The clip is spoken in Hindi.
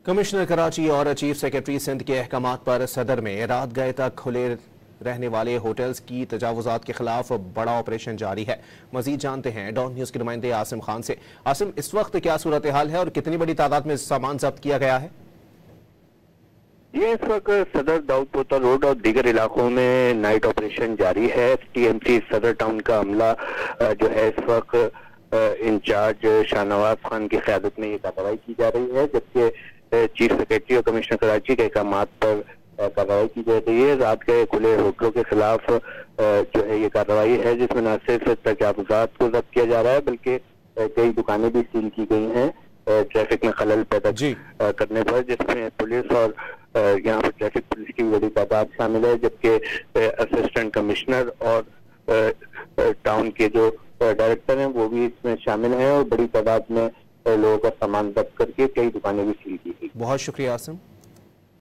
कमिश्नर कराची और चीफ सेक्रेटरी सिंध के अहकामात पर सदर में रात गए तक खुले रहने वाले होटल्स की तजावुजात के खिलाफ बड़ा ऑपरेशन जारी है। मजीद जानते हैं डॉन न्यूज के नुमाइंदे आसिम खान से। आसिम, इस वक्त क्या सूरत हाल है और कितनी बड़ी तादाद में सामान जब्त किया गया है? ये इस वक्त सदर दाऊद पोता रोड और दीगर इलाकों में नाइट ऑपरेशन जारी है। टीएमसी सदर टाउन का अमला जो है इस वक्त इंचार्ज शाहनवाज खान की क़यादत में ये कार्रवाई की जा रही है, जबकि चीफ सेक्रेटरी और कमिश्नर कराची के अहकामात पर कार्रवाई की जा रही है। रात के खुले होटलों के खिलाफ जो है ये कार्रवाई है, जिसमें न सिर्फ तजावुजात को जब्त किया जा रहा है बल्कि कई दुकानें भी सील की गई हैं ट्रैफिक में खलल पैदा करने पर, जिसमें पुलिस और यहाँ पर ट्रैफिक पुलिस की बड़ी तादाद शामिल है, जबकि असिस्टेंट कमिश्नर और टाउन के जो डायरेक्टर हैं वो भी इसमें शामिल हैं और बड़ी तादाद में लोगों का सामान जब्त करके कई दुकानें भी सील की गई। बहुत शुक्रिया आसिम।